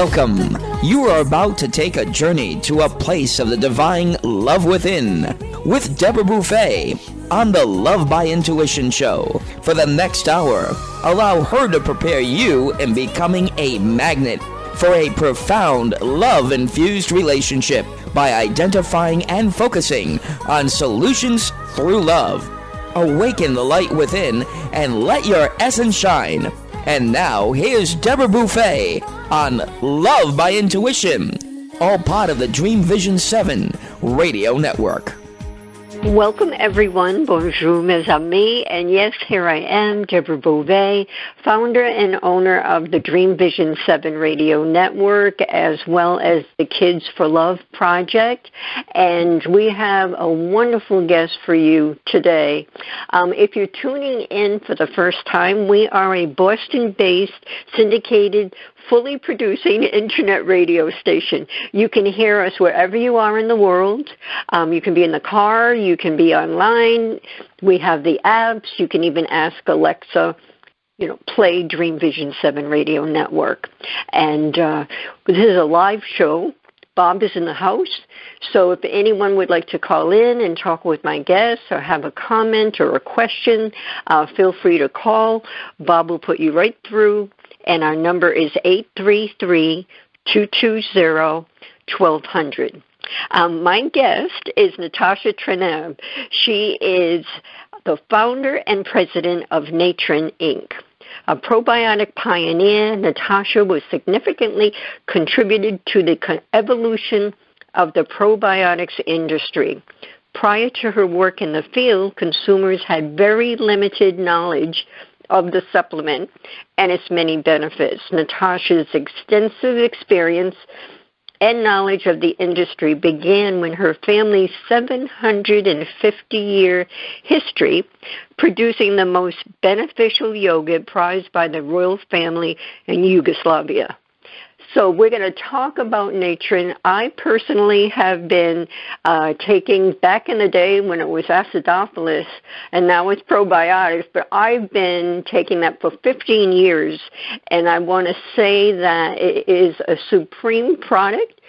Welcome. You are about to take a journey to a place of the divine love within with Deborah Beauvais on the Love by Intuition show. For the next hour, allow her to prepare you in becoming a magnet for a profound love-infused relationship by identifying and focusing on solutions through love. Awaken the light within and let your essence shine. And now, here's Deborah Beauvais on Love by Intuition, all part of the Dream Vision 7 radio network. Welcome, everyone. Bonjour, mes amis. And yes, here I am, Deborah Beauvais, founder and owner of the Dream Vision 7 radio network, as well as the Kids for Love project. And we have a wonderful guest for you today. If you're tuning in for the first time, we are a Boston-based, syndicated, fully producing internet radio station. You can hear us wherever you are in the world. You can be in the car. You can be online. We have the apps. You can even ask Alexa, play Dream Vision 7 radio network. And this is a live show. Bob is in the house. So if anyone would like to call in and talk with my guests or have a comment or a question, feel free to call. Bob will put you right through. And our number is 833-220-1200. My guest is Natasha Trenev. She is the founder and president of Natren, Inc. A probiotic pioneer, Natasha was significantly contributed to the evolution of the probiotics industry. Prior to her work in the field, consumers had very limited knowledge of the supplement and its many benefits. Natasha's extensive experience and knowledge of the industry began when her family's 750-year history producing the most beneficial yogurt prized by the royal family in Yugoslavia. So we're going to talk about Natren. I personally have been taking, back in the day when it was acidophilus, and now it's probiotics, but I've been taking that for 15 years, and I want to say that it is a supreme product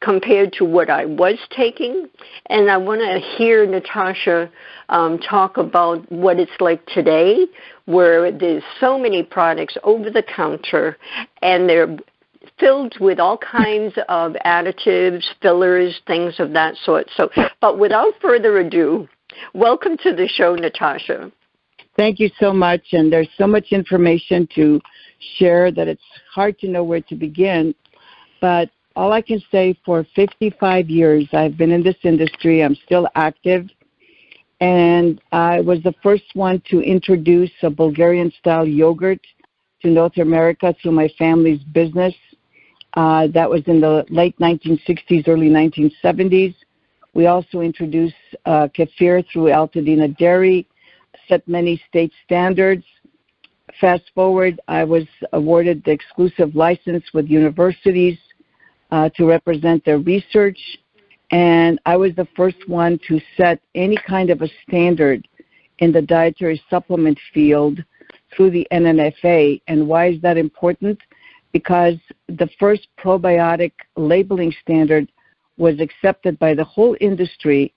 compared to what I was taking, and I want to hear Natasha talk about what it's like today, where there's so many products over the counter, and they're filled with all kinds of additives, fillers, things of that sort. So, but without further ado, welcome to the show, Natasha. Thank you so much, and there's so much information to share that it's hard to know where to begin. But all I can say, for 55 years, I've been in this industry. I'm still active, and I was the first one to introduce a Bulgarian-style yogurt to North America through my family's business. That was in the late 1960s, early 1970s. We also introduced kefir through Altadena Dairy, set many state standards. Fast forward, I was awarded the exclusive license with universities to represent their research, and I was the first one to set any kind of a standard in the dietary supplement field through the NNFA. And why is that important? Because the first probiotic labeling standard was accepted by the whole industry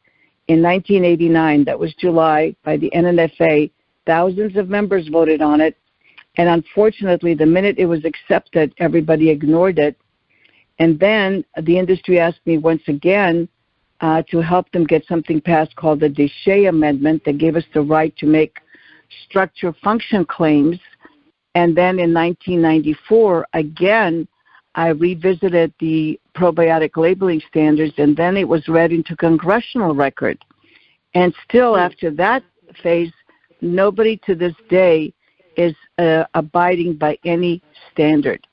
in 1989. That was July, by the NNFA. Thousands of members voted on it. And unfortunately, the minute it was accepted, everybody ignored it. And then the industry asked me once again to help them get something passed called the Déchet Amendment that gave us the right to make structure function claims. And then in 1994, again, I revisited the probiotic labeling standards, and then it was read into congressional record. And still after that phase, nobody to this day is abiding by any standard.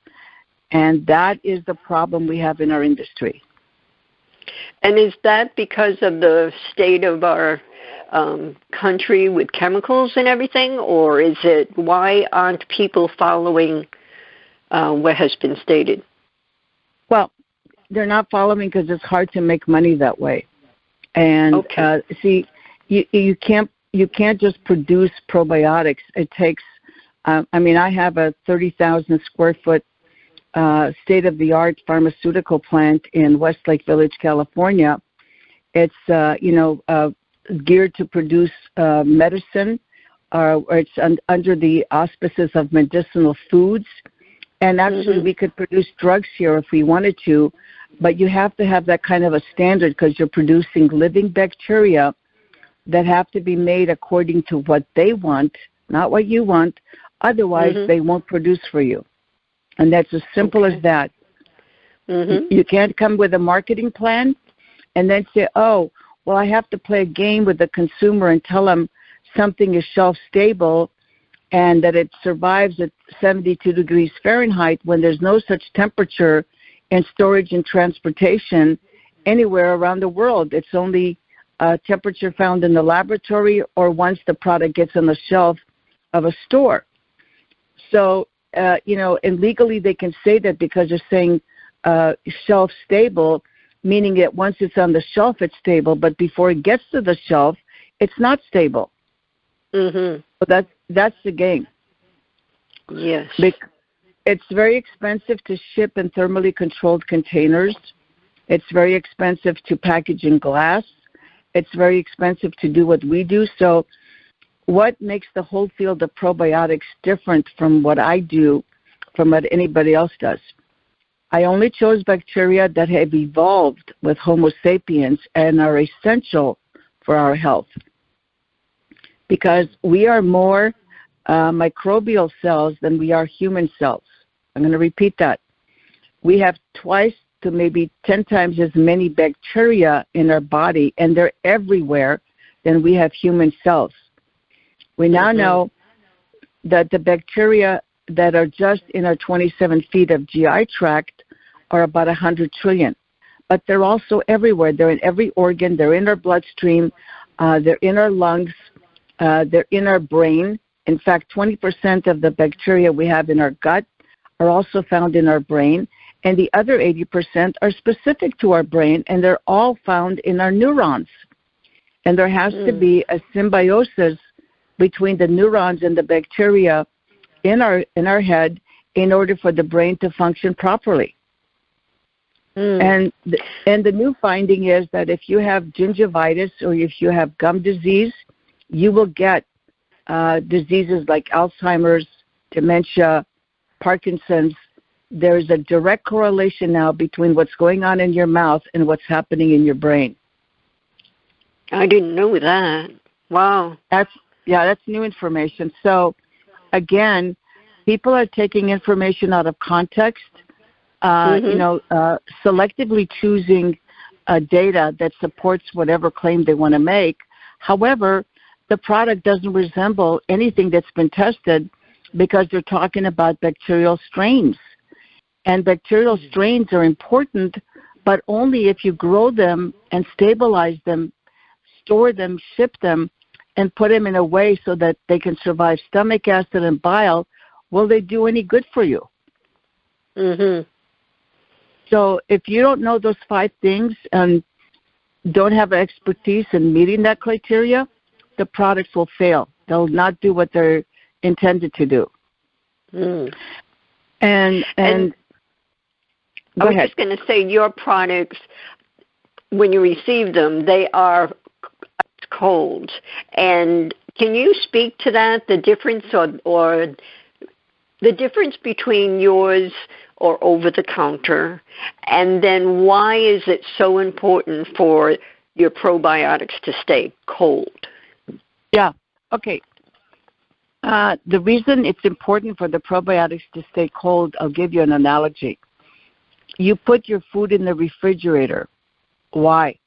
And that is the problem we have in our industry. And is that because of the state of our country with chemicals and everything, or is it why aren't people following what has been stated? Well, they're not following because it's hard to make money that way. And okay. You can't just produce probiotics. It takes I have a 30,000 square foot state-of-the-art pharmaceutical plant in Westlake Village, California. It's, geared to produce medicine, or it's under the auspices of medicinal foods. And actually, we could produce drugs here if we wanted to, but you have to have that kind of a standard because you're producing living bacteria that have to be made according to what they want, not what you want. Otherwise, they won't produce for you. And that's as simple as that. You can't come with a marketing plan and then say, oh, well, I have to play a game with the consumer and tell them something is shelf stable and that it survives at 72 degrees Fahrenheit when there's no such temperature in storage and transportation anywhere around the world. It's only temperature found in the laboratory or once the product gets on the shelf of a store. So, and legally they can say that because they're saying shelf stable, meaning that once it's on the shelf, it's stable, but before it gets to the shelf, it's not stable. So that's the game. Yes. It's very expensive to ship in thermally controlled containers. It's very expensive to package in glass. It's very expensive to do what we do. So what makes the whole field of probiotics different from what I do, from what anybody else does? I only chose bacteria that have evolved with Homo sapiens and are essential for our health. Because we are more microbial cells than we are human cells. I'm going to repeat that. We have twice to maybe 10 times as many bacteria in our body, and they're everywhere, than we have human cells. We now know that the bacteria that are just in our 27 feet of GI tract are about 100 trillion. But they're also everywhere. They're in every organ. They're in our bloodstream. They're in our lungs. They're in our brain. In fact, 20% of the bacteria we have in our gut are also found in our brain, and the other 80% are specific to our brain, and they're all found in our neurons. And there has to be a symbiosis between the neurons and the bacteria in our head in order for the brain to function properly. And the new finding is that if you have gingivitis or if you have gum disease, you will get diseases like Alzheimer's, dementia, Parkinson's. There's a direct correlation now between what's going on in your mouth and what's happening in your brain. I didn't know that. Wow. That's new information. So, again, people are taking information out of context, selectively choosing data that supports whatever claim they want to make. However, the product doesn't resemble anything that's been tested because they're talking about bacterial strains. And bacterial strains are important, but only if you grow them and stabilize them, store them, ship them, and put them in a way so that they can survive stomach acid and bile. Will they do any good for you? So if you don't know those 5 things and don't have expertise in meeting that criteria, the products will fail. They'll not do what they're intended to do. And I was just going to say, your products, when you receive them, they are cold. And can you speak to that, the difference or the difference between yours or over-the-counter, and then why is it so important for your probiotics to stay cold? Yeah, okay. The reason it's important for the probiotics to stay cold, I'll give you an analogy. You put your food in the refrigerator. Why?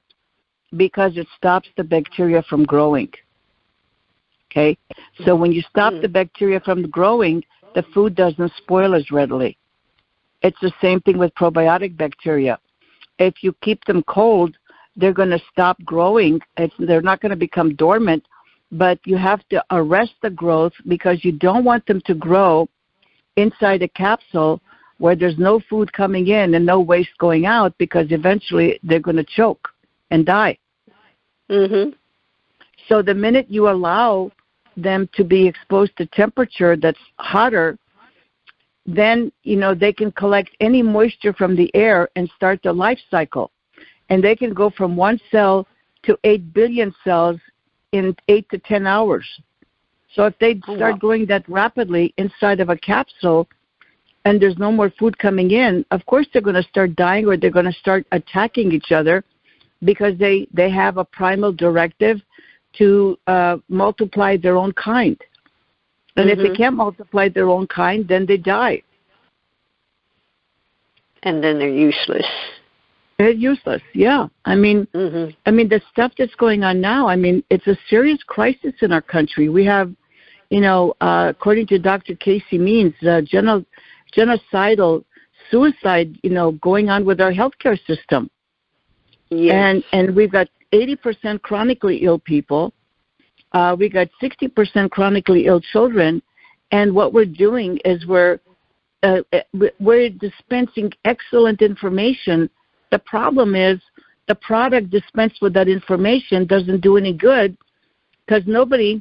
Because it stops the bacteria from growing. Okay? So when you stop the bacteria from growing, the food doesn't spoil as readily. It's the same thing with probiotic bacteria. If you keep them cold, they're going to stop growing. They're not going to become dormant, but you have to arrest the growth because you don't want them to grow inside a capsule where there's no food coming in and no waste going out, because eventually they're going to choke and die. So the minute you allow them to be exposed to temperature that's hotter, then, they can collect any moisture from the air and start the life cycle. And they can go from 1 cell to 8 billion cells in 8 to 10 hours. So if they start going that rapidly inside of a capsule and there's no more food coming in, of course they're going to start dying, or they're going to start attacking each other, because they have a primal directive to multiply their own kind. And if they can't multiply their own kind, then they die. And then they're useless. They're useless, yeah. I mean, the stuff that's going on now, it's a serious crisis in our country. We have, according to Dr. Casey Means, genocidal suicide, going on with our healthcare system. Yes. And we've got 80% chronically ill people. We got 60% chronically ill children. And what we're doing is we're dispensing excellent information. The problem is the product dispensed with that information doesn't do any good, because nobody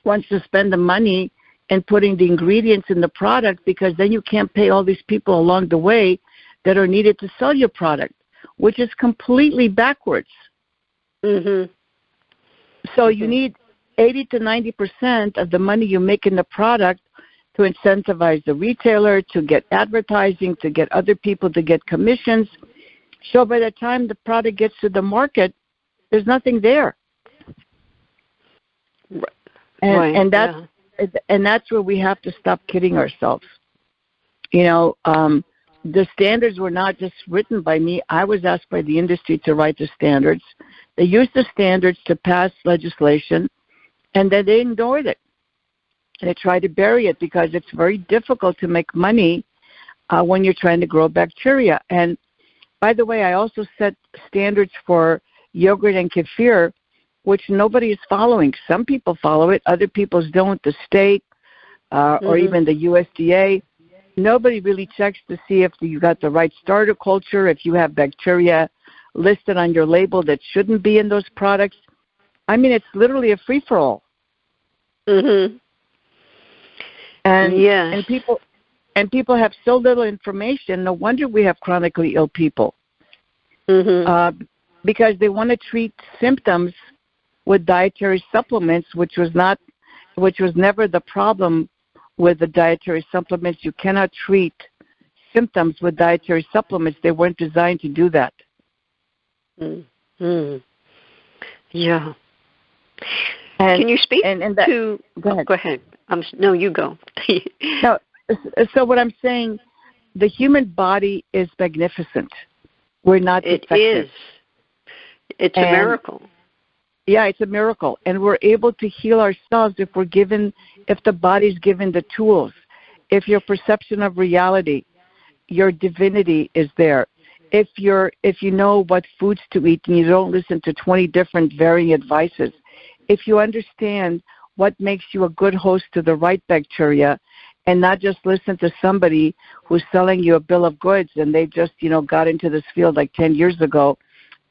wants to spend the money and putting the ingredients in the product, because then you can't pay all these people along the way that are needed to sell your product, which is completely backwards. So you need 80 to 90% of the money you make in the product to incentivize the retailer, to get advertising, to get other people to get commissions. So by the time the product gets to the market, there's nothing there. And that's where we have to stop kidding ourselves. The standards were not just written by me. I was asked by the industry to write the standards. They used the standards to pass legislation, and then they ignored it. They tried to bury it, because it's very difficult to make money when you're trying to grow bacteria. And by the way, I also set standards for yogurt and kefir, which nobody is following. Some people follow it, other people don't. The state or even the USDA, nobody really checks to see if you got the right starter culture, if you have bacteria listed on your label that shouldn't be in those products. It's literally a free-for-all. And people have so little information. No wonder we have chronically ill people, because they want to treat symptoms with dietary supplements, which was never the problem with the dietary supplements. You cannot treat symptoms with dietary supplements. They weren't designed to do that. Yeah. Can you speak to? Go ahead. Go ahead. No, you go. No. So what I'm saying, the human body is magnificent. We're not defective. It is. It's a miracle. Yeah, it's a miracle. And we're able to heal ourselves if the body's given the tools. If your perception of reality, your divinity is there. If you know what foods to eat and you don't listen to 20 different varying advices. If you understand what makes you a good host to the right bacteria, and not just listen to somebody who's selling you a bill of goods and they just, got into this field like 10 years ago,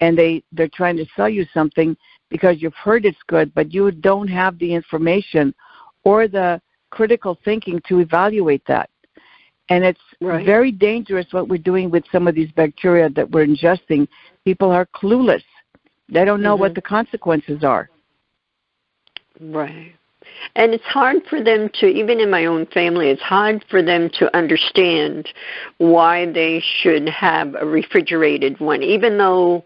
and they're trying to sell you something because you've heard it's good, but you don't have the information or the critical thinking to evaluate that. And it's very dangerous what we're doing with some of these bacteria that we're ingesting. People are clueless. They don't know what the consequences are. Right. And it's hard for them to, even in my own family, it's hard for them to understand why they should have a refrigerated one. Even though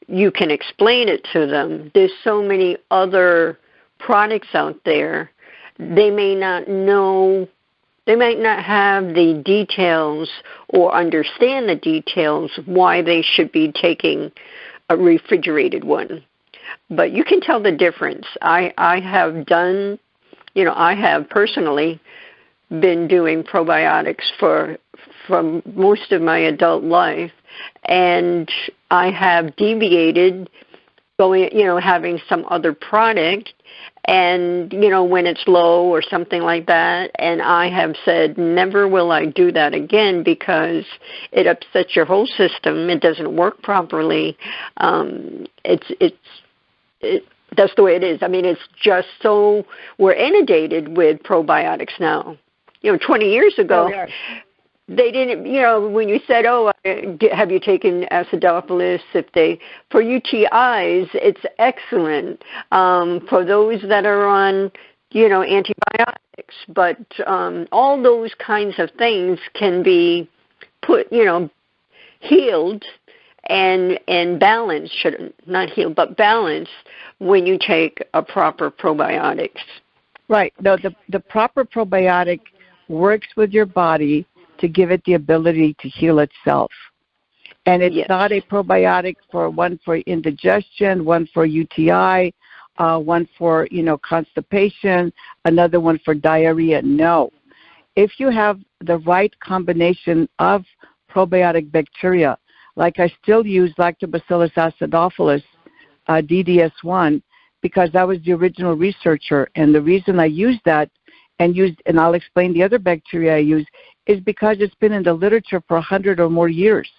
you can explain it to them, there's so many other products out there, they may not know, they might not have the details or understand the details why they should be taking a refrigerated one. But you can tell the difference. I have personally been doing probiotics from most of my adult life, and I have deviated having some other product, and, when it's low or something like that, and I have said, never will I do that again because it upsets your whole system. It doesn't work properly. That's the way it is. It's just so, we're inundated with probiotics now. 20 years ago, Yeah, they didn't, when you said, have you taken acidophilus? For UTIs, it's excellent. For those that are on, antibiotics, but all those kinds of things can be healed and balanced, not healed, but balanced when you take a proper probiotics. Right. No, the proper probiotic works with your body to give it the ability to heal itself. And it's not a probiotic one for indigestion, one for UTI, one for, constipation, another one for diarrhea. No. If you have the right combination of probiotic bacteria, like I still use Lactobacillus acidophilus, DDS1, because I was the original researcher. And the reason I used that and I'll explain the other bacteria I use, is because it's been in the literature for 100 or more years.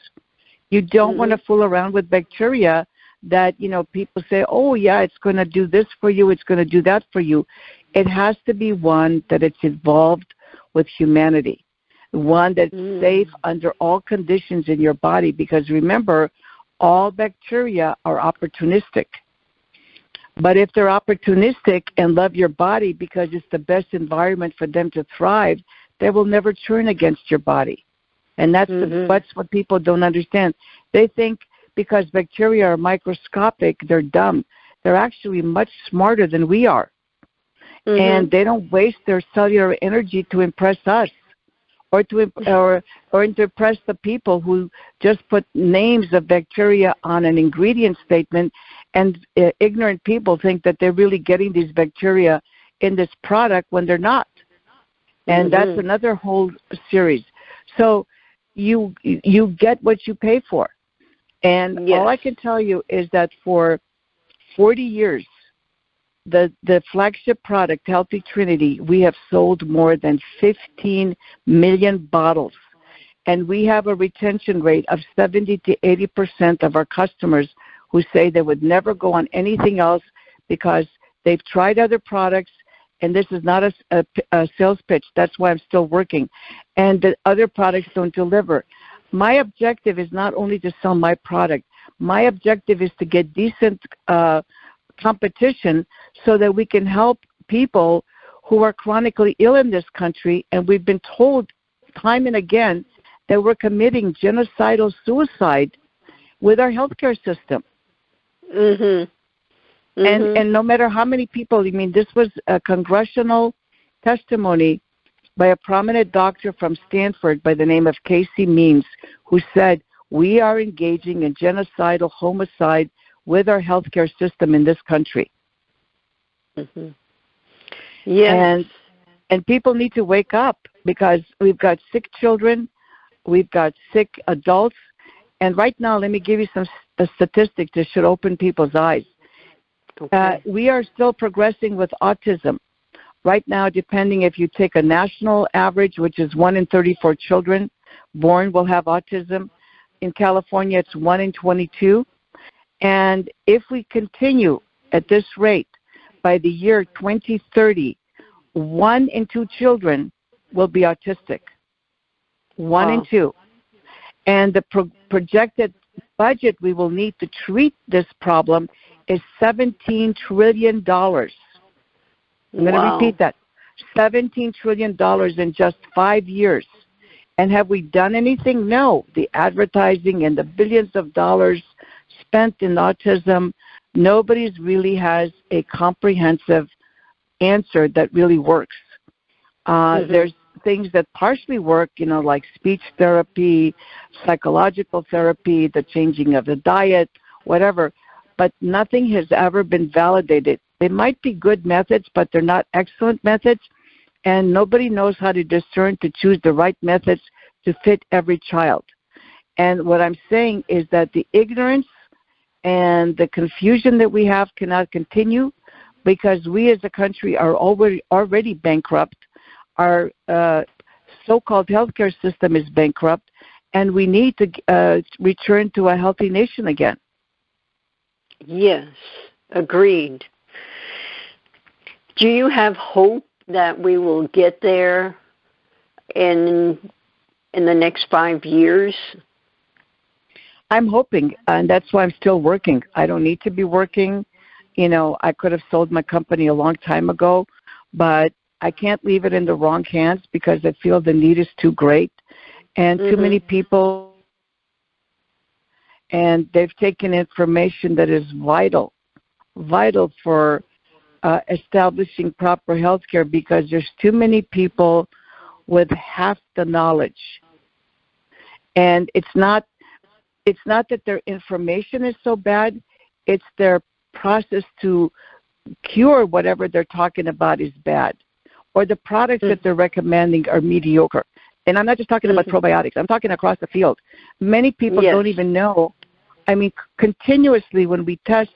You don't want to fool around with bacteria that, people say, oh, yeah, it's going to do this for you, it's going to do that for you. It has to be one that it's involved with humanity, one that's safe under all conditions in your body, because remember, all bacteria are opportunistic. But if they're opportunistic and love your body because it's the best environment for them to thrive, they will never turn against your body. And that's what people don't understand. They think because bacteria are microscopic, they're dumb. They're actually much smarter than we are. And they don't waste their cellular energy to impress us or to impress the people who just put names of bacteria on an ingredient statement, and ignorant people think that they're really getting these bacteria in this product when they're not. And that's another whole series. So you get what you pay for. And all I can tell you is that for 40 years, the flagship product, Healthy Trinity, we have sold more than 15 million bottles. And we have a retention rate of 70 to 80% of our customers who say they would never go on anything else because they've tried other products, and this is not a sales pitch. That's why I'm still working. And the other products don't deliver. My objective is not only to sell my product. My objective is to get decent competition so that we can help people who are chronically ill in this country. And we've been told time and again that we're committing genocidal suicide with our healthcare system. And no matter how many people, this was a congressional testimony by a prominent doctor from Stanford by the name of Casey Means, who said, we are engaging in genocidal homicide with our healthcare system in this country. And people need to wake up, because we've got sick children, we've got sick adults, and right now, let me give you some statistics that should open people's eyes. We are still progressing with autism. Right now, depending if you take a national average, which is 1 in 34 children born will have autism. In California, it's 1 in 22. And if we continue at this rate, by the year 2030, 1 in 2 children will be autistic. 1 in 2. And the projected budget we will need to treat this problem is $17 trillion. I'm going to repeat that. $17 trillion in just 5 years. And have we done anything? No. The advertising and the billions of dollars spent in autism, nobody really has a comprehensive answer that really works. There's things that partially work, like speech therapy, psychological therapy, the changing of the diet, whatever. But nothing has ever been validated. They might be good methods, but they're not excellent methods, and nobody knows how to discern to choose the right methods to fit every child. And what I'm saying is that the ignorance and the confusion that we have cannot continue, because we as a country are already bankrupt. Our so-called healthcare system is bankrupt, and we need to return to a healthy nation again. Yes, agreed. Do you have hope that we will get there in the next 5 years? I'm hoping, and that's why I'm still working. I don't need to be working. I could have sold my company a long time ago, but I can't leave it in the wrong hands because I feel the need is too great and too many people, and they've taken information that is vital for establishing proper health care because there's too many people with half the knowledge. And it's not that their information is so bad, it's their process to cure whatever they're talking about is bad, or the products that they're recommending are mediocre. And I'm not just talking about probiotics. I'm talking across the field. Many people don't even know. I mean, continuously when we test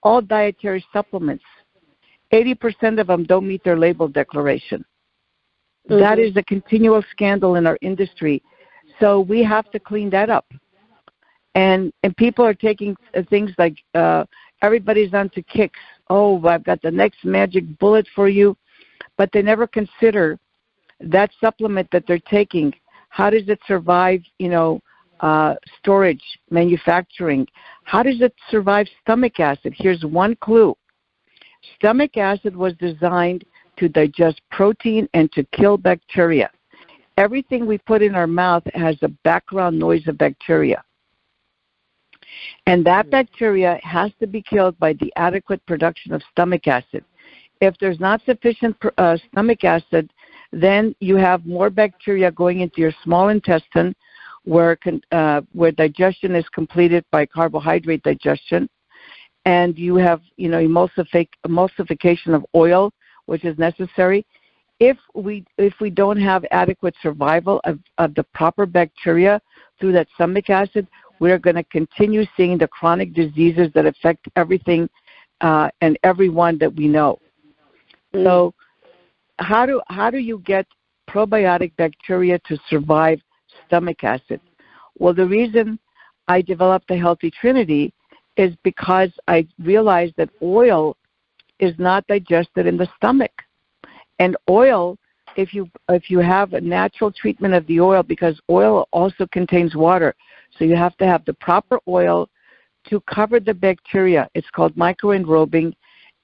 all dietary supplements, 80% of them don't meet their label declaration. That is a continual scandal in our industry. So we have to clean that up. And people are taking things like everybody's onto kicks. Oh, I've got the next magic bullet for you. But they never consider that supplement that they're taking. How does it survive, storage, manufacturing? How does it survive stomach acid? Here's one clue. Stomach acid was designed to digest protein and to kill bacteria. Everything we put in our mouth has a background noise of bacteria. And that bacteria has to be killed by the adequate production of stomach acid. If there's not sufficient stomach acid, then you have more bacteria going into your small intestine where digestion is completed by carbohydrate digestion. And you have, emulsification of oil, which is necessary. If we don't have adequate survival of the proper bacteria through that stomach acid, we're going to continue seeing the chronic diseases that affect everything and everyone that we know. So how do you get probiotic bacteria to survive stomach acid? Well, the reason I developed the Healthy Trinity is because I realized that oil is not digested in the stomach. And oil, if you have a natural treatment of the oil, because oil also contains water, so you have to have the proper oil to cover the bacteria. It's called microenrobing,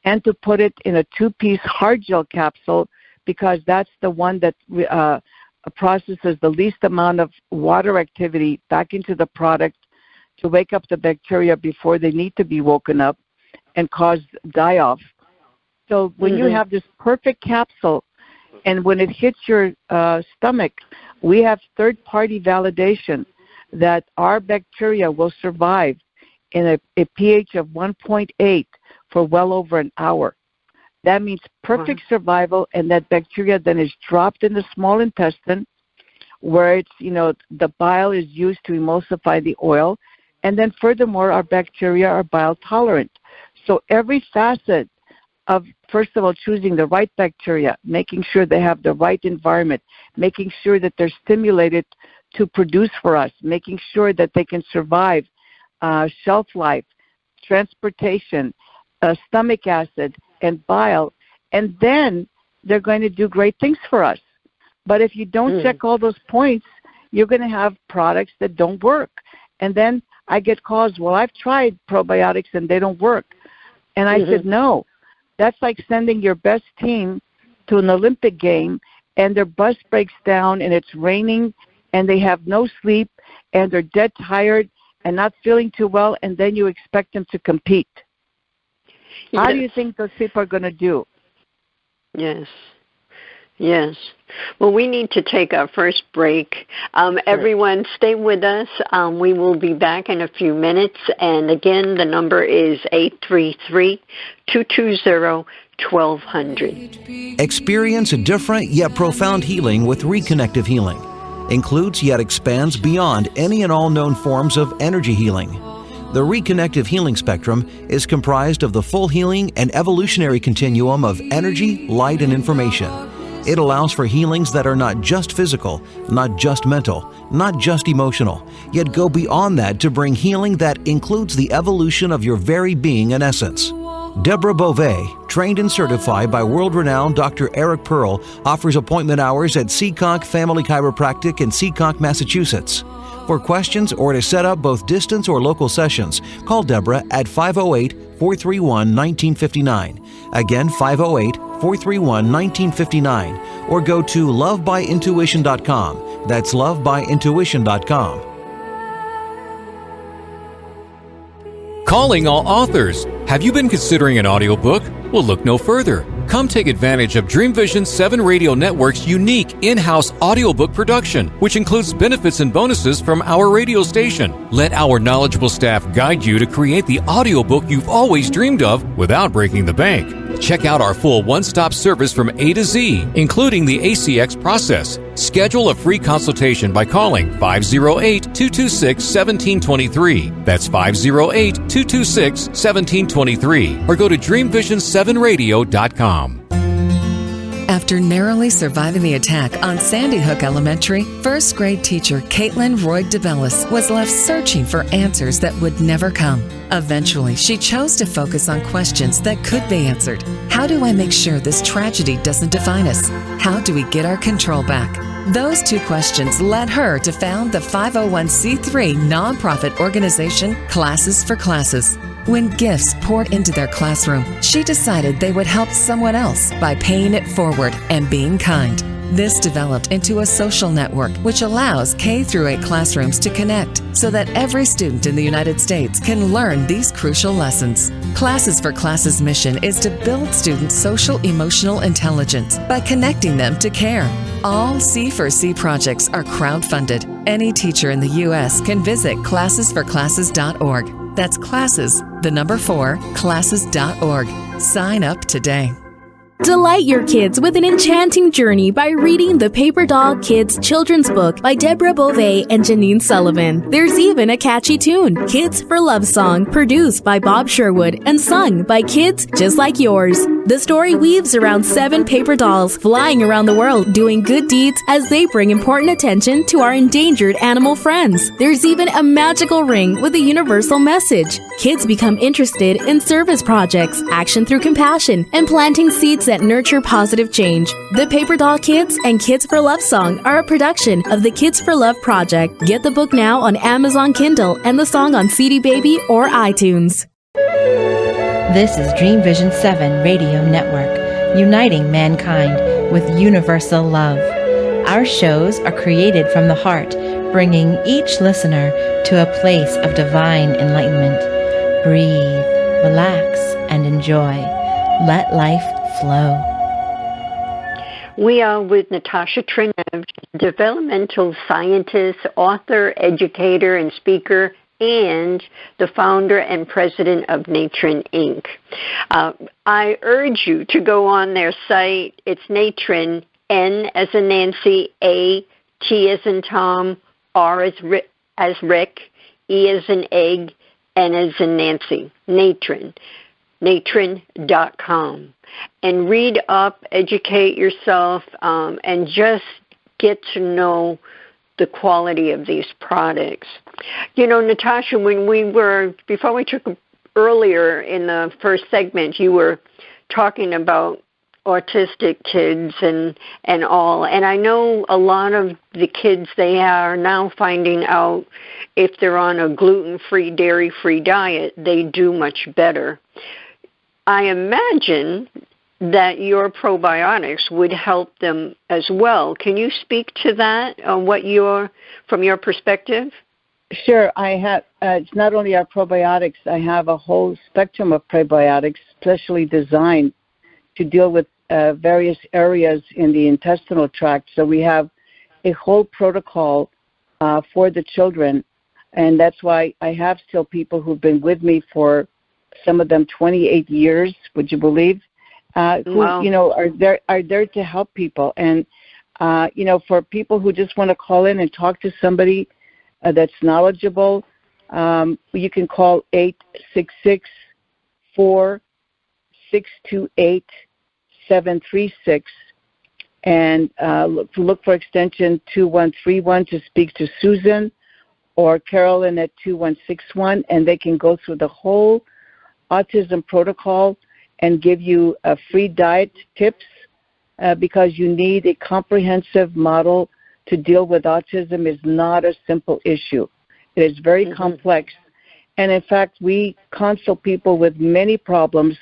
and to put it in a 2-piece hard gel capsule because that's the one that processes the least amount of water activity back into the product to wake up the bacteria before they need to be woken up and cause die-off. So when you have this perfect capsule, and when it hits your stomach, we have third-party validation that our bacteria will survive in a pH of 1.8 for well over an hour. That means perfect survival, and that bacteria then is dropped in the small intestine where it's, the bile is used to emulsify the oil. And then furthermore, our bacteria are bile tolerant. So every facet of, first of all, choosing the right bacteria, making sure they have the right environment, making sure that they're stimulated to produce for us, making sure that they can survive shelf life, transportation, stomach acid, and bile, and then they're going to do great things for us. But if you don't check all those points, you're going to have products that don't work. And then I get calls, well, I've tried probiotics and they don't work. And I said, no, that's like sending your best team to an Olympic game and their bus breaks down and it's raining and they have no sleep and they're dead tired and not feeling too well, and then you expect them to compete. How do you think those people are going to do? Yes. Well, we need to take our first break. Everyone, stay with us. We will be back in a few minutes. And again, the number is 833-220-1200. Experience a different yet profound healing with Reconnective Healing. Includes yet expands beyond any and all known forms of energy healing. The Reconnective Healing spectrum is comprised of the full healing and evolutionary continuum of energy, light, and information. It allows for healings that are not just physical, not just mental, not just emotional, yet go beyond that to bring healing that includes the evolution of your very being and essence. Deborah Beauvais, trained and certified by world-renowned Dr. Eric Pearl, offers appointment hours at Seekonk Family Chiropractic in Seekonk, Massachusetts. For questions or to set up both distance or local sessions, call Deborah at 508-431-1959. Again, 508-431-1959. Or go to lovebyintuition.com. That's lovebyintuition.com. Calling all authors. Have you been considering an audiobook? Well, look no further. Come take advantage of Dream Vision 7 Radio Network's unique in-house audiobook production, which includes benefits and bonuses from our radio station. Let our knowledgeable staff guide you to create the audiobook you've always dreamed of without breaking the bank. Check out our full one-stop service from A to Z, including the ACX process. Schedule a free consultation by calling 508-226-1723. That's 508-226-1723. Or go to dreamvision7radio.com. After narrowly surviving the attack on Sandy Hook Elementary, first grade teacher Caitlin Roy DeBellis was left searching for answers that would never come. Eventually, she chose to focus on questions that could be answered. How do I make sure this tragedy doesn't define us? How do we get our control back? Those two questions led her to found the 501c3 nonprofit organization Classes for Classes. When gifts poured into their classroom, she decided they would help someone else by paying it forward and being kind. This developed into a social network which allows K-8 classrooms to connect so that every student in the United States can learn these crucial lessons. Classes for Classes' mission is to build students' social-emotional intelligence by connecting them to care. All C4C projects are crowdfunded. Any teacher in the U.S. can visit classesforclasses.org. That's classes, the number 4, classes.org. Sign up today. Delight your kids with an enchanting journey by reading the Paper Doll Kids children's book by Deborah Beauvais and Janine Sullivan. There's even a catchy tune, Kids for Love Song, produced by Bob Sherwood and sung by kids just like yours. The story weaves around 7 paper dolls flying around the world doing good deeds as they bring important attention to our endangered animal friends. There's even a magical ring with a universal message. Kids become interested in service projects, action through compassion, and planting seeds that nurture positive change. The Paper Doll Kids and Kids for Love Song are a production of the Kids for Love Project. Get the book now on Amazon Kindle and the song on CD Baby or iTunes. This is Dream Vision 7 Radio Network, uniting mankind with universal love. Our shows are created from the heart, bringing each listener to a place of divine enlightenment. Breathe, relax, and enjoy. Let life flow. We are with Natasha Trenev, developmental scientist, author, educator, and speaker, and the founder and president of Natren, Inc. I urge you to go on their site. It's Natren, N as in Nancy, A, T as in Tom, R as Rick, E as in egg, N as in Nancy, Natren, natren.com. And read up, educate yourself, and just get to know the quality of these products. You know, Natasha, before we took earlier in the first segment, you were talking about autistic kids and all. And I know a lot of the kids, they are now finding out if they're on a gluten-free, dairy-free diet, they do much better. I imagine that your probiotics would help them as well. Can you speak to that, from your perspective? Sure. I have. It's not only our probiotics. I have a whole spectrum of probiotics, specially designed to deal with various areas in the intestinal tract. So we have a whole protocol for the children, and that's why I have still people who've been with me for, some of them 28 years. Would you believe? Who wow. are there to help people, and for people who just want to call in and talk to somebody that's knowledgeable, you can call 866-4-628-736 and look for extension 2131 to speak to Susan or Carolyn at 2161, and they can go through the whole autism protocol and give you free diet tips because you need a comprehensive model to deal with autism. Is not a simple issue. It is very complex. And in fact, we consult people with many problems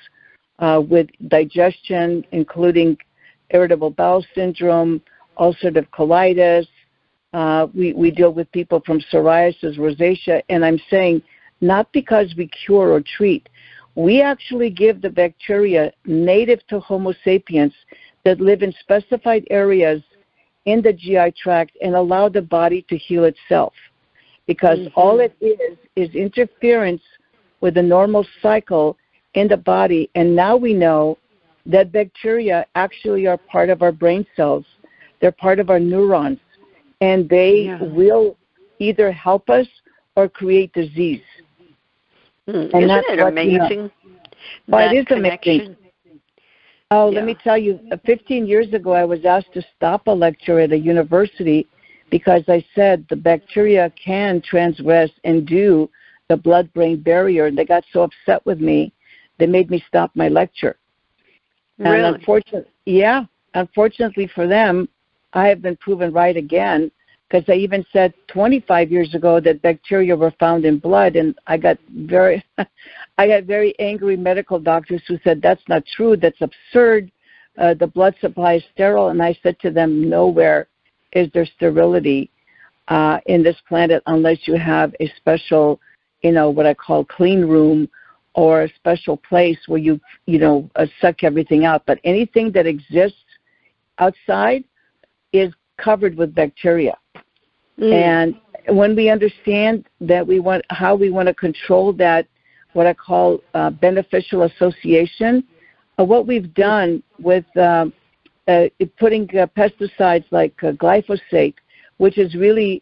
with digestion, including irritable bowel syndrome, ulcerative colitis. We deal with people from psoriasis, rosacea, and I'm saying not because we cure or treat. We actually give the bacteria native to Homo sapiens that live in specified areas in the GI tract and allow the body to heal itself. Because all it is interference with the normal cycle in the body. And now we know that bacteria actually are part of our brain cells. They're part of our neurons. And they will either help us or create disease. And isn't it amazing? Well, it is amazing. Oh, let me tell you, 15 years ago, I was asked to stop a lecture at a university because I said the bacteria can transgress and do the blood-brain barrier. And they got so upset with me, they made me stop my lecture. Really? And unfortunately for them, I have been proven right again, because I even said 25 years ago that bacteria were found in blood, and I got very angry medical doctors who said that's not true, that's absurd, the blood supply is sterile. And I said to them, nowhere is there sterility in this planet unless you have a special, what I call clean room or a special place where you suck everything out. But anything that exists outside is covered with bacteria. And when we understand that how we want to control that, what I call beneficial association, what we've done with putting pesticides like glyphosate, which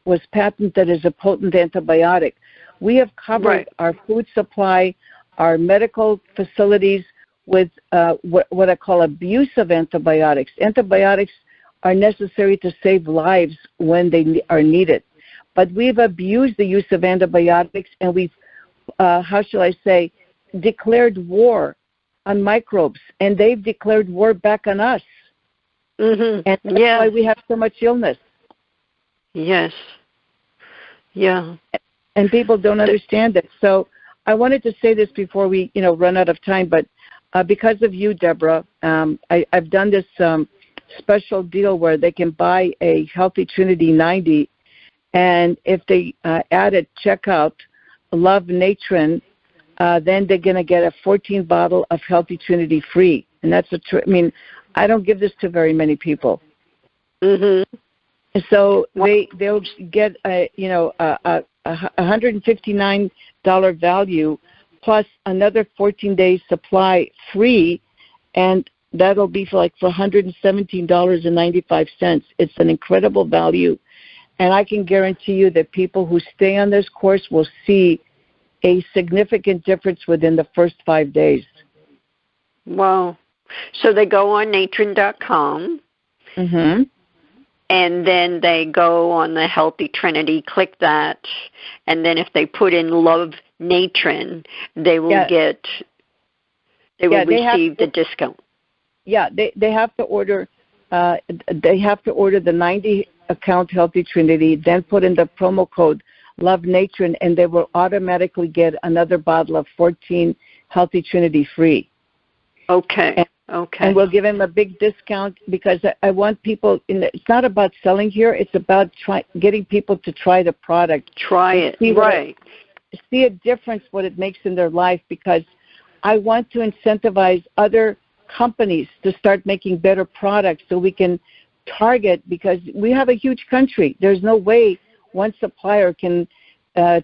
was patented as a potent antibiotic, we have covered our food supply, our medical facilities with what I call abuse of antibiotics. Antibiotics are necessary to save lives when they are needed. But we've abused the use of antibiotics, and we've, declared war on microbes, and they've declared war back on us. And that's why we have so much illness. Yes. Yeah. And people don't understand it. So I wanted to say this before we, run out of time, but because of you, Deborah, I've done this special deal where they can buy a Healthy Trinity 90, and if they add at checkout Love Natren, then they're going to get a 14 bottle of Healthy Trinity free. And that's I don't give this to very many people. So they'll get a $159 value plus another 14 days supply free, and that'll be for $117.95. It's an incredible value, and I can guarantee you that people who stay on this course will see a significant difference within the first 5 days. Wow. So they go on Natren.com, and then they go on the Healthy Trinity, click that, and then if they put in Love Natren, they will receive the discount. Yeah, they have to order. They have to order the 90 account Healthy Trinity, then put in the promo code Love Natren, and they will automatically get another bottle of 14 Healthy Trinity free. Okay. And we'll give them a big discount because I want people. It's not about selling here; it's about getting people to try the product. Try it, right? See a difference, what it makes in their life, because I want to incentivize other companies to start making better products so we can target, because we have a huge country. There's no way one supplier can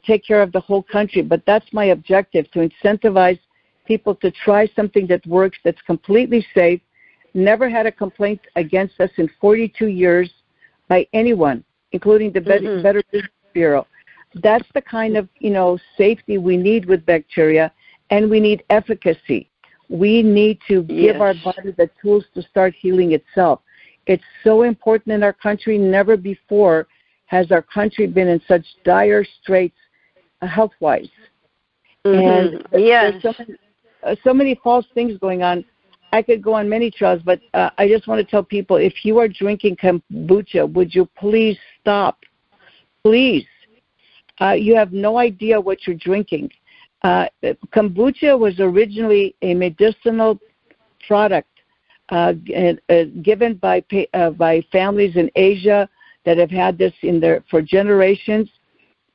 take care of the whole country, but that's my objective, to incentivize people to try something that works, that's completely safe, never had a complaint against us in 42 years by anyone, including the Better Business Bureau. That's the kind of, safety we need with bacteria, and we need efficacy. We need to give our body the tools to start healing itself. It's so important in our country. Never before has our country been in such dire straits health-wise. And there's so many so many false things going on. I could go on many trails, but I just want to tell people, if you are drinking kombucha, would you please stop? Please. You have no idea what you're drinking. Kombucha was originally a medicinal product given by families in Asia that have had this for generations,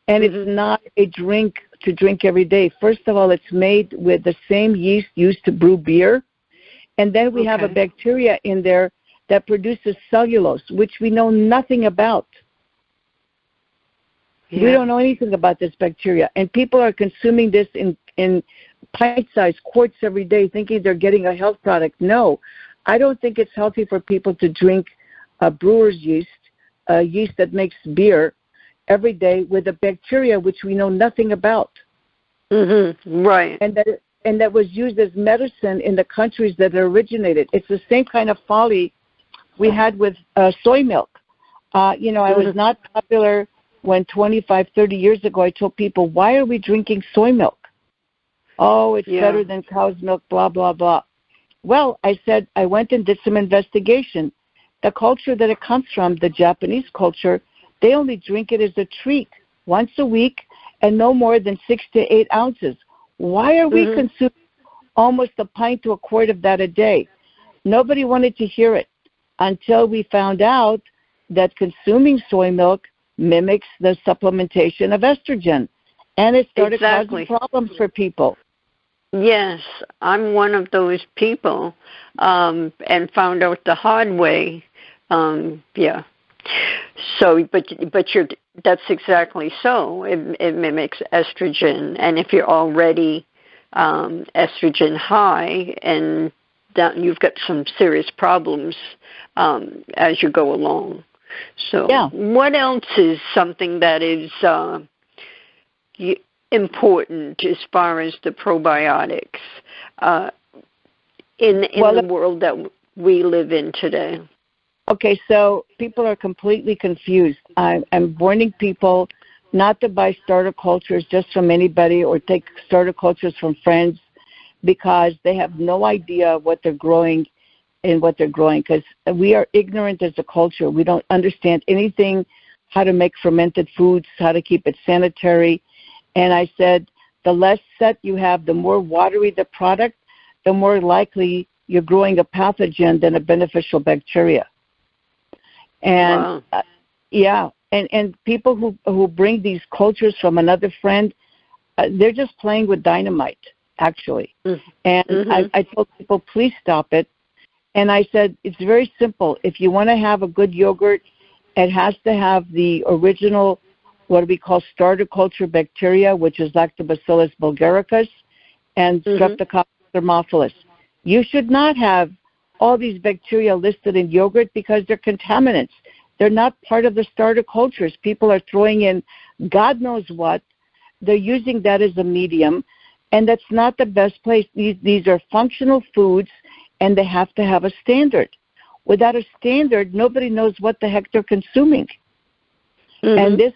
and it's not a drink to drink every day. First of all, it's made with the same yeast used to brew beer, and then we have a bacteria in there that produces cellulose, which we know nothing about. Yeah. We don't know anything about this bacteria, and people are consuming this in pint-sized quarts every day, thinking they're getting a health product. No, I don't think it's healthy for people to drink a brewer's yeast, a yeast that makes beer, every day with a bacteria which we know nothing about. Right. And that was used as medicine in the countries that it originated. It's the same kind of folly we had with soy milk. I was not popular when 25, 30 years ago I told people, why are we drinking soy milk? Oh, it's better than cow's milk, blah, blah, blah. Well, I said, I went and did some investigation. The culture that it comes from, the Japanese culture, they only drink it as a treat once a week and no more than 6 to 8 ounces. Why are we consuming almost a pint to a quart of that a day? Nobody wanted to hear it until we found out that consuming soy milk mimics the supplementation of estrogen, and it started causing problems for people. Yes, I'm one of those people, and found out the hard way. So, but that's exactly so. It mimics estrogen, and if you're already estrogen high, and that you've got some serious problems as you go along. So, what else is something that is important as far as the probiotics in the world that we live in today? Okay, so people are completely confused. I'm warning people not to buy starter cultures just from anybody or take starter cultures from friends, because they have no idea what they're growing and what they're growing, because we are ignorant as a culture. We don't understand anything, how to make fermented foods, how to keep it sanitary. And I said, the less set you have, the more watery the product, the more likely you're growing a pathogen than a beneficial bacteria. And and people who bring these cultures from another friend, they're just playing with dynamite, actually. And I told people, please stop it. And I said, it's very simple. If you want to have a good yogurt, it has to have the original, what we call starter culture bacteria, which is Lactobacillus bulgaricus and Streptococcus thermophilus. You should not have all these bacteria listed in yogurt because they're contaminants. They're not part of the starter cultures. People are throwing in God knows what. They're using that as a medium, and that's not the best place. These are functional foods, and they have to have a standard. Without a standard, nobody knows what the heck they're consuming. And this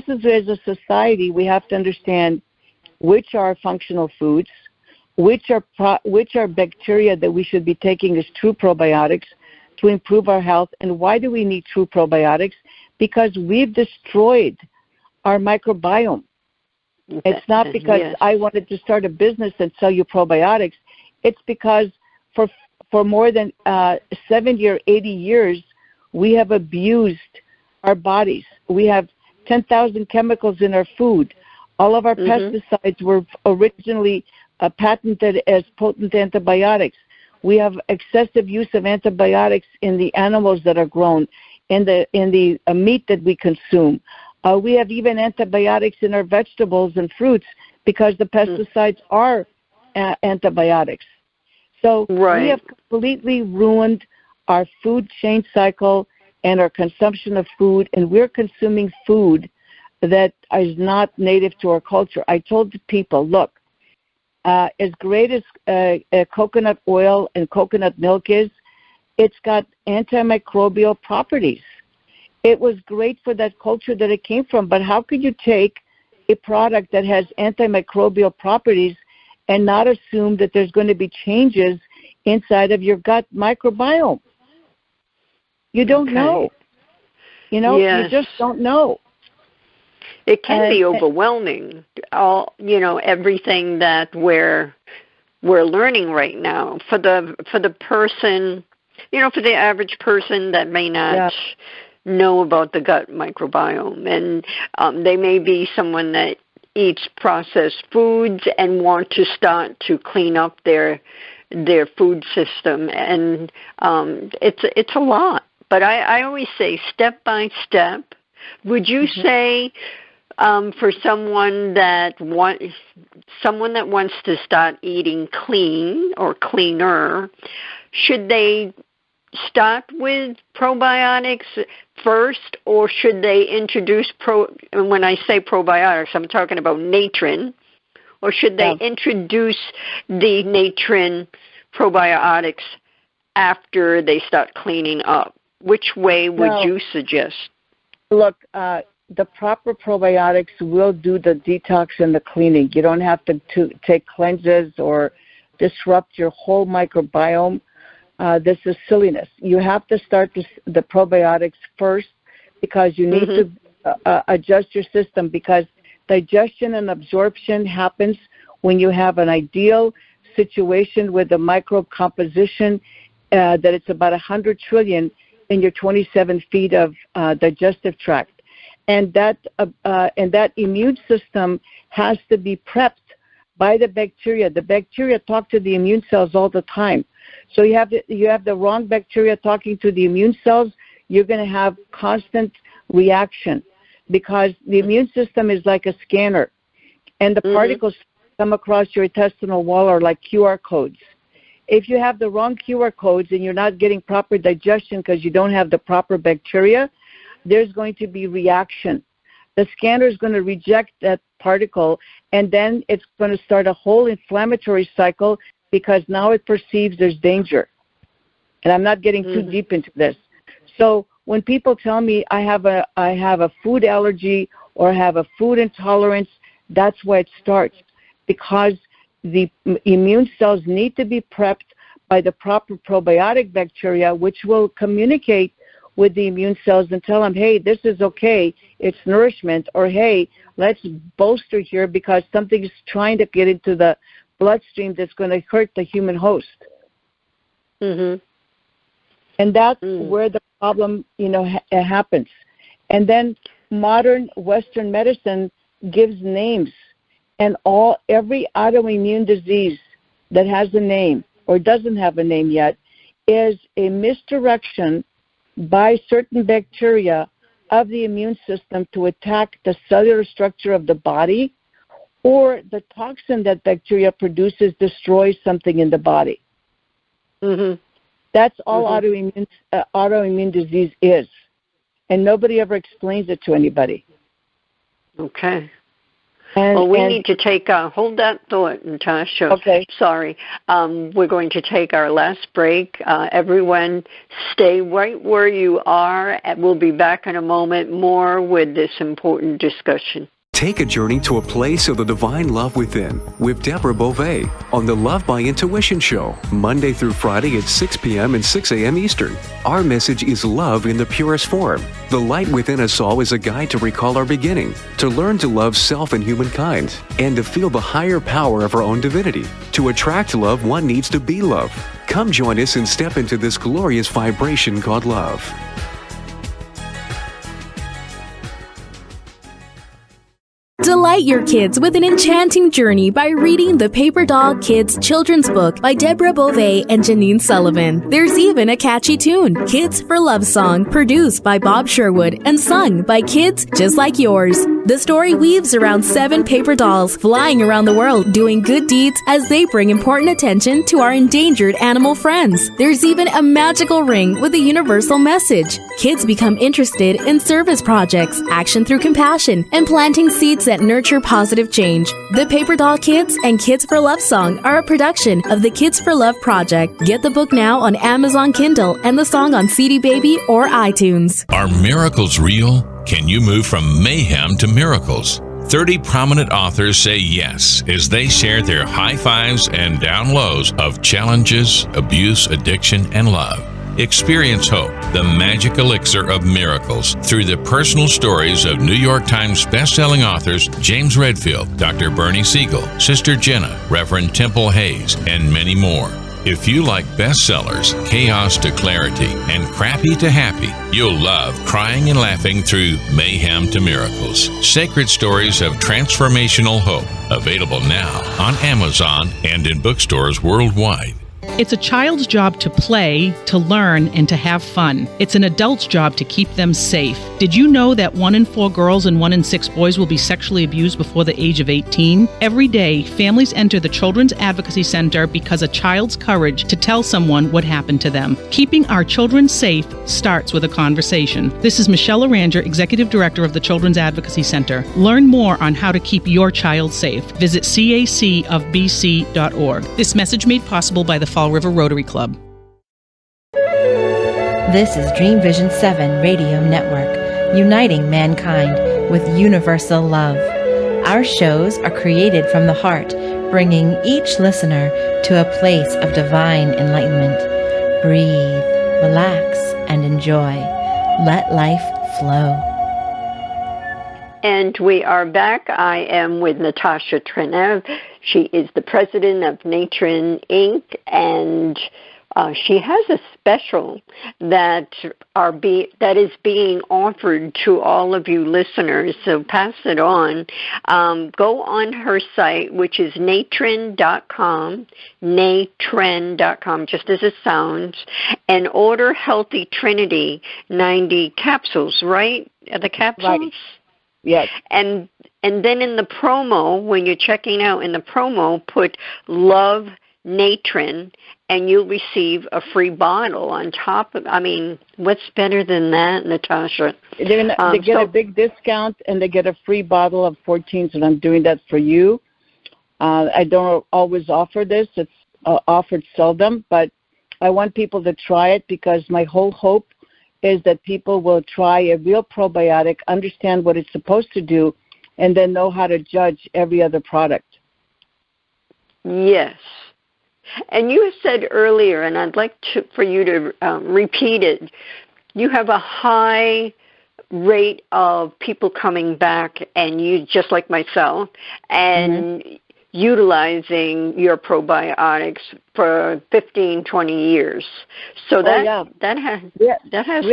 is as a society, we have to understand which are functional foods, which are bacteria that we should be taking as true probiotics to improve our health. And why do we need true probiotics? Because we've destroyed our microbiome. It's not because I wanted to start a business and sell you probiotics. It's because for more than 70 or 80 years, we have abused our bodies. We have 10,000 chemicals in our food. All of our pesticides were originally patented as potent antibiotics. We have excessive use of antibiotics in the animals that are grown, in the meat that we consume. We have even antibiotics in our vegetables and fruits because the pesticides are antibiotics. So we have completely ruined our food chain cycle and our consumption of food, and we're consuming food that is not native to our culture. I told the people, look, as great as coconut oil and coconut milk is, it's got antimicrobial properties. It was great for that culture that it came from, but how could you take a product that has antimicrobial properties and not assume that there's going to be changes inside of your gut microbiome. You don't know. You know, yes. You just don't know. It can be overwhelming. Everything that we're learning right now for the person, for the average person that may not know about the gut microbiome, and they may be someone that eats processed foods and want to start to clean up their food system, and it's a lot. But I always say step by step. Would you say for someone that wants to start eating clean or cleaner, should they start with probiotics first, or should they introduce and when I say probiotics, I'm talking about Natren, or should they introduce the Natren probiotics after they start cleaning up? Which way would you suggest? Look, the proper probiotics will do the detox and the cleaning. You don't have to take cleanses or disrupt your whole microbiome. This is silliness. You have to start the probiotics first because you need to adjust your system, because digestion and absorption happens when you have an ideal situation with the microbe composition that it's about 100 trillion in your 27 feet of digestive tract. And that immune system has to be prepped by the bacteria. The bacteria talk to the immune cells all the time. So you have the wrong bacteria talking to the immune cells, you're going to have constant reaction, because the immune system is like a scanner, and the particles come across your intestinal wall are like QR codes. If you have the wrong QR codes and you're not getting proper digestion because you don't have the proper bacteria, there's going to be reaction. The scanner is going to reject that particle, and then it's going to start a whole inflammatory cycle, because now it perceives there's danger. And I'm not getting too deep into this. So when people tell me I have a food allergy or I have a food intolerance, that's why it starts, because the immune cells need to be prepped by the proper probiotic bacteria, which will communicate with the immune cells and tell them, hey, this is okay, it's nourishment, or hey, let's bolster here because something is trying to get into the bloodstream that's going to hurt the human host. And that's where the problem, happens. And then modern Western medicine gives names, and every autoimmune disease that has a name or doesn't have a name yet is a misdirection by certain bacteria of the immune system to attack the cellular structure of the body, or the toxin that bacteria produces destroys something in the body. That's all autoimmune disease is. And nobody ever explains it to anybody. Okay. We need to take hold that thought, Natasha. Okay. Sorry. We're going to take our last break. Everyone, stay right where you are. We'll be back in a moment more with this important discussion. Take a journey to a place of the divine love within with Deborah Beauvais on the Love by Intuition Show, Monday through Friday at 6 p.m. and 6 a.m. Eastern. Our message is love in the purest form. The light within us all is a guide to recall our beginning, to learn to love self and humankind, and to feel the higher power of our own divinity. To attract love, one needs to be love. Come join us and step into this glorious vibration called love. Delight your kids with an enchanting journey by reading the Paper Doll Kids Children's Book by Deborah Beauvais and Janine Sullivan. There's even a catchy tune, Kids for Love Song, produced by Bob Sherwood and sung by kids just like yours. The story weaves around 7 paper dolls flying around the world doing good deeds as they bring important attention to our endangered animal friends. There's even a magical ring with a universal message. Kids become interested in service projects, action through compassion, and planting seeds that nurture positive change. The Paper Doll Kids and Kids for Love Song are a production of the Kids for Love Project. Get the book now on Amazon Kindle and the song on CD Baby or iTunes. Are miracles real? Can you move from mayhem to miracles? 30 prominent authors say yes as they share their high fives and down lows of challenges, abuse, addiction, and love. Experience hope, the magic elixir of miracles, through the personal stories of New York Times bestselling authors James Redfield, Dr. Bernie Siegel, Sister Jenna, Reverend Temple Hayes, and many more. If you like bestsellers, chaos to clarity, and crappy to happy, you'll love crying and laughing through mayhem to miracles. Sacred stories of transformational hope. Available now on Amazon and in bookstores worldwide. It's a child's job to play, to learn, and to have fun. It's an adult's job to keep them safe. Did you know that 1 in 4 girls and 1 in 6 boys will be sexually abused before the age of 18? Every day, families enter the Children's Advocacy Center because a child's courage to tell someone what happened to them. Keeping our children safe starts with a conversation. This is Michelle Aranger, Executive Director of the Children's Advocacy Center. Learn more on how to keep your child safe. Visit cacofbc.org. This message made possible by the Fall River Rotary Club. This is Dream Vision 7 Radio Network, uniting mankind with universal love. Our shows are created from the heart, bringing each listener to a place of divine enlightenment. Breathe, relax, and enjoy. Let life flow. And we are back. I am with Natasha Trenev. She is the president of Natren, Inc., and she has a special that is being offered to all of you listeners, so pass it on. Go on her site, which is natren.com, just as it sounds, and order Healthy Trinity 90 capsules, right? The capsules? Right. Yes. And then in the promo, when you're checking out, in the promo, put Love Natren, and you'll receive a free bottle on top of. I mean, what's better than that, Natasha? They get a big discount, and they get a free bottle of 14s, and I'm doing that for you. I don't always offer this. It's offered seldom, but I want people to try it because my whole hope is that people will try a real probiotic, understand what it's supposed to do, and then know how to judge every other product. Yes. And you said earlier, and I'd like for you to repeat it, you have a high rate of people coming back, and you, just like myself, and utilizing your probiotics for 15, 20 years. So that has we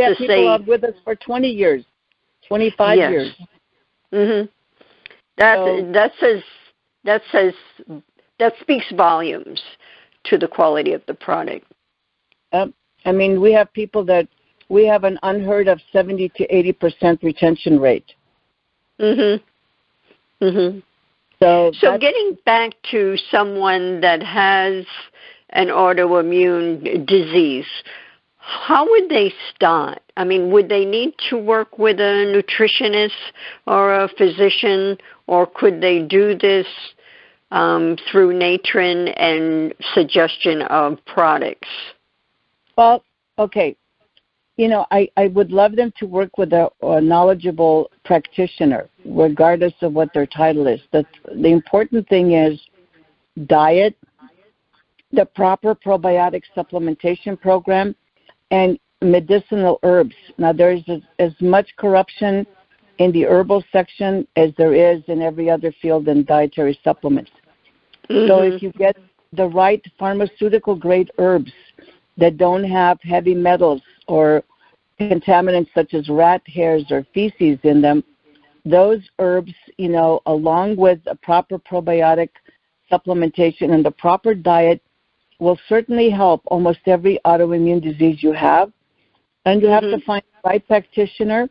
have people with us for 20 years, 25 years. Mm-hmm. That speaks volumes to the quality of the product. I mean, we have people that we have an unheard of 70 to 80% retention rate. Mhm. Mhm. So getting back to someone that has an autoimmune disease, how would they start? I mean, would they need to work with a nutritionist or a physician, or could they do this through Natren and suggestion of products? Well, okay. You know, I would love them to work with a knowledgeable practitioner, regardless of what their title is. The important thing is diet, the proper probiotic supplementation program, and medicinal herbs. Now, there's as much corruption in the herbal section as there is in every other field in dietary supplements. Mm-hmm. So if you get the right pharmaceutical-grade herbs that don't have heavy metals or contaminants such as rat hairs or feces in them, those herbs, you know, along with a proper probiotic supplementation and the proper diet will certainly help almost every autoimmune disease you have. And you have to find the right practitioner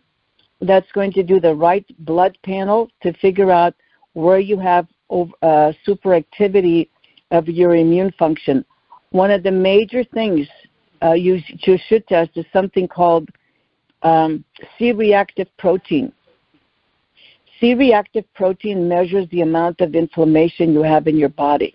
that's going to do the right blood panel to figure out where you have superactivity of your immune function. One of the major things you should test is something called C-reactive protein. C-reactive protein measures the amount of inflammation you have in your body.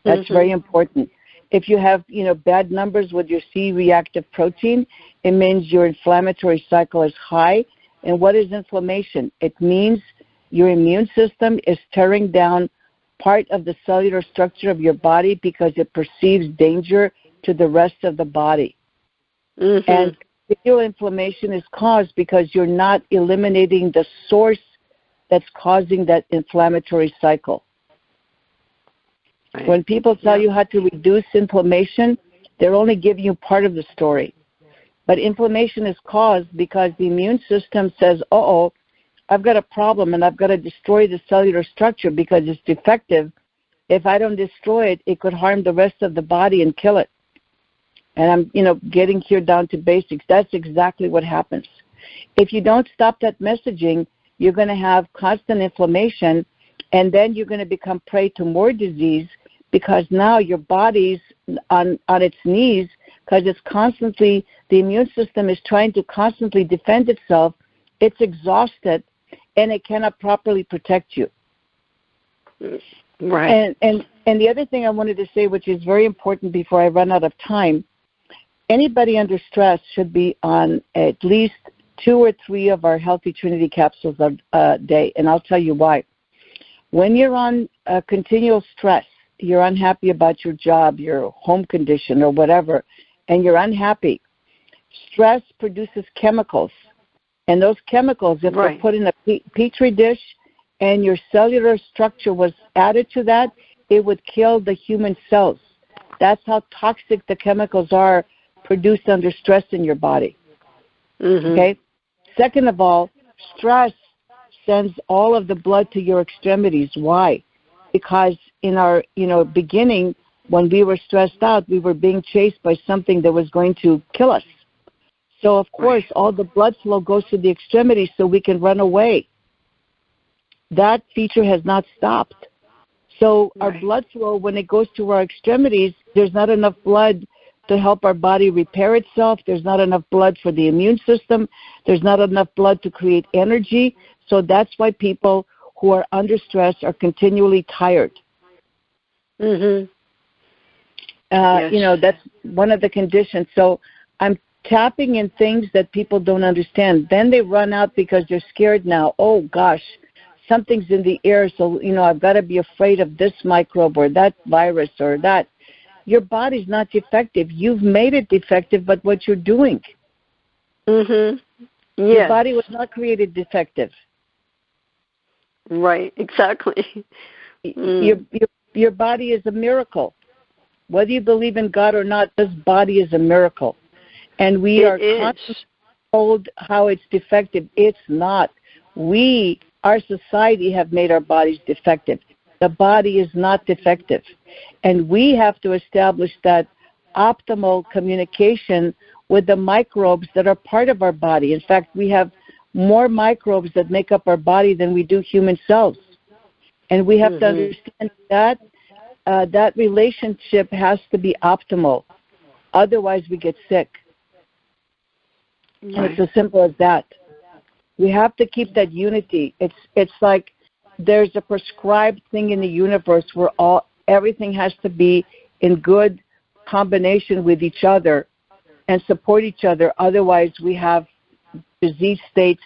That's very important. If you have, bad numbers with your C-reactive protein, it means your inflammatory cycle is high. And what is inflammation? It means your immune system is tearing down part of the cellular structure of your body because it perceives danger to the rest of the body. Mm-hmm. And continual inflammation is caused because you're not eliminating the source that's causing that inflammatory cycle. Right. When people tell you how to reduce inflammation, they're only giving you part of the story. But inflammation is caused because the immune system says, uh-oh, I've got a problem and I've got to destroy the cellular structure because it's defective. If I don't destroy it, it could harm the rest of the body and kill it. And I'm, getting here down to basics. That's exactly what happens. If you don't stop that messaging, you're going to have constant inflammation, and then you're going to become prey to more disease because now your body's on its knees because it's constantly, the immune system is trying to constantly defend itself. It's exhausted, and it cannot properly protect you. Right. And the other thing I wanted to say, which is very important before I run out of time, anybody under stress should be on at least 2 or 3 of our Healthy Trinity capsules a day, and I'll tell you why. When you're on continual stress, you're unhappy about your job, your home condition, or whatever, and you're unhappy, stress produces chemicals. And those chemicals, if they're put in a petri dish and your cellular structure was added to that, it would kill the human cells. That's how toxic the chemicals are produced under stress in your body. Mm-hmm. Okay? Second of all, stress sends all of the blood to your extremities. Why? Because in our, beginning, when we were stressed out, we were being chased by something that was going to kill us. So, of course, all the blood flow goes to the extremities so we can run away. That feature has not stopped. So our blood flow, when it goes to our extremities, there's not enough blood to help our body repair itself. There's not enough blood for the immune system. There's not enough blood to create energy. So that's why people who are under stress are continually tired. Mm-hmm. Yes. That's one of the conditions. So I'm tapping in things that people don't understand. Then they run out because they're scared now. Oh, gosh, something's in the air, so, I've got to be afraid of this microbe or that virus or that. Your body's not defective. You've made it defective, but what you're doing. Mm-hmm. Yeah. Your body was not created defective. Right, exactly. Your body is a miracle. Whether you believe in God or not, this body is a miracle. And we are constantly told how it's defective. It's not. Our society, have made our bodies defective. The body is not defective. And we have to establish that optimal communication with the microbes that are part of our body. In fact, we have more microbes that make up our body than we do human cells. And we have to understand that that relationship has to be optimal. Otherwise, we get sick. Right. And it's as simple as that. We have to keep that unity. It's like there's a prescribed thing in the universe where everything has to be in good combination with each other and support each other. Otherwise, we have disease states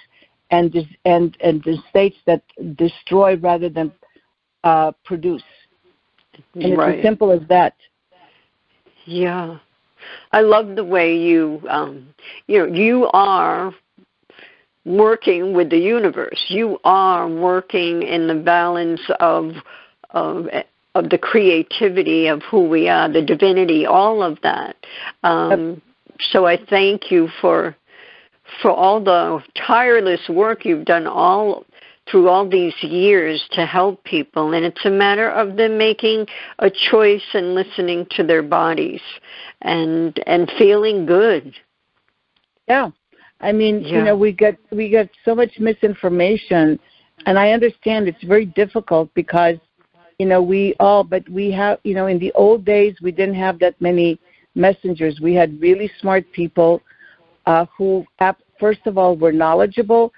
and the states that destroy rather than produce. And it's as simple as that. Yeah. I love the way you are working with the universe. You are working in the balance of the creativity of who we are, the divinity, all of that. So I thank you for all the tireless work you've done through all these years to help people. And it's a matter of them making a choice and listening to their bodies and feeling good. Yeah. I mean, we get so much misinformation, and I understand it's very difficult because, but we have, in the old days, we didn't have that many messengers. We had really smart people who, first of all, were knowledgeable,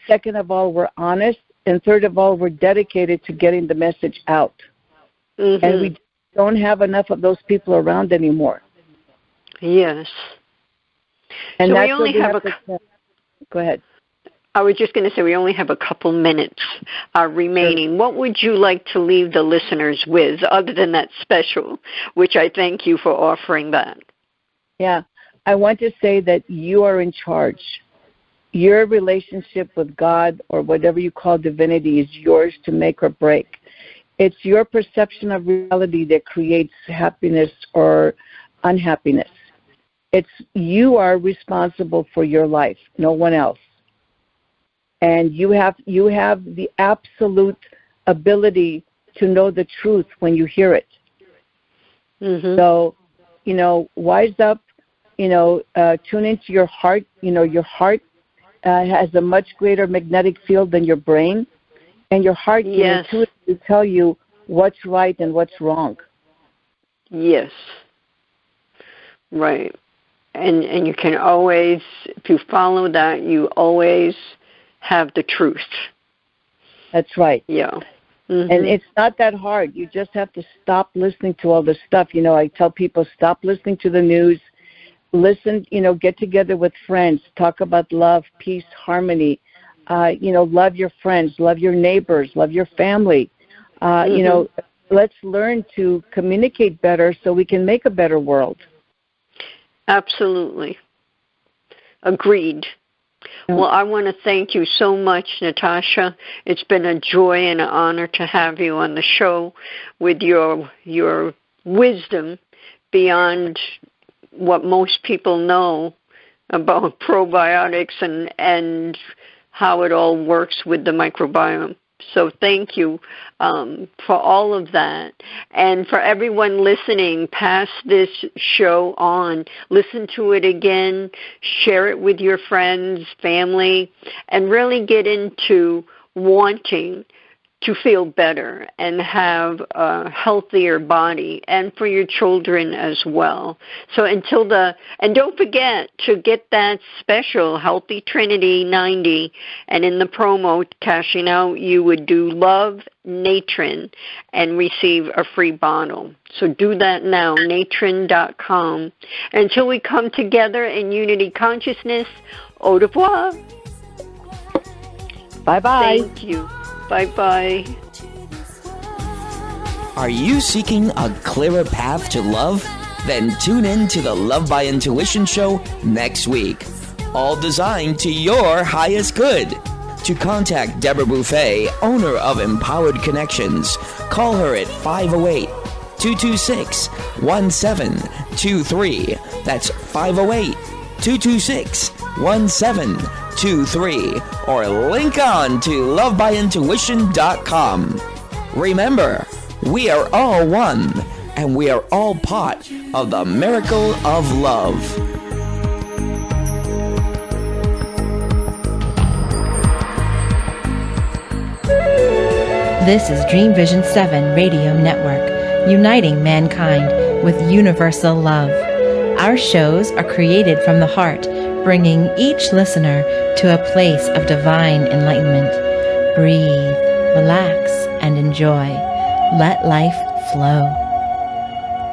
second of all, were honest, and third of all, were dedicated to getting the message out. Mm-hmm. And we don't have enough of those people around anymore. Yes. And so that's we only have go ahead. I was just going to say we only have a couple minutes remaining. Sure. What would you like to leave the listeners with other than that special, which I thank you for offering that? Yeah, I want to say that you are in charge. Your relationship with God or whatever you call divinity is yours to make or break. It's your perception of reality that creates happiness or unhappiness. You are responsible for your life, no one else. And you have the absolute ability to know the truth when you hear it. Mm-hmm. So, wise up, tune into your heart. Your heart has a much greater magnetic field than your brain. And your heart can intuitively tell you what's right and what's wrong. Yes. Right. And you can always, if you follow that, you always have the truth. That's right. Yeah. Mm-hmm. And it's not that hard. You just have to stop listening to all this stuff. I tell people, stop listening to the news. Listen, get together with friends. Talk about love, peace, harmony. Love your friends, love your neighbors, love your family. Let's learn to communicate better so we can make a better world. Absolutely. Agreed. Well, I want to thank you so much, Natasha. It's been a joy and an honor to have you on the show with your wisdom beyond what most people know about probiotics and how it all works with the microbiome. So thank you for all of that. And for everyone listening, pass this show on. Listen to it again. Share it with your friends, family, and really get into wanting to feel better and have a healthier body, and for your children as well. So and don't forget to get that special Healthy Trinity 90, and in the promo, cashing out, you would do Love Natren and receive a free bottle. So do that now, natren.com. Until we come together in unity consciousness, au revoir. Bye-bye. Thank you. Bye-bye. Are you seeking a clearer path to love? Then tune in to the Love by Intuition show next week. All designed to your highest good. To contact Deborah Beauvais, owner of Empowered Connections, call her at 508-226-1723. That's 508-226-1723. Or link on to lovebyintuition.com. Remember, we are all one, and we are all part of the miracle of love. This is Dream Vision 7 Radio Network, uniting mankind with universal love. Our shows are created from the heart, bringing each listener to a place of divine enlightenment. Breathe, relax, and enjoy. Let life flow.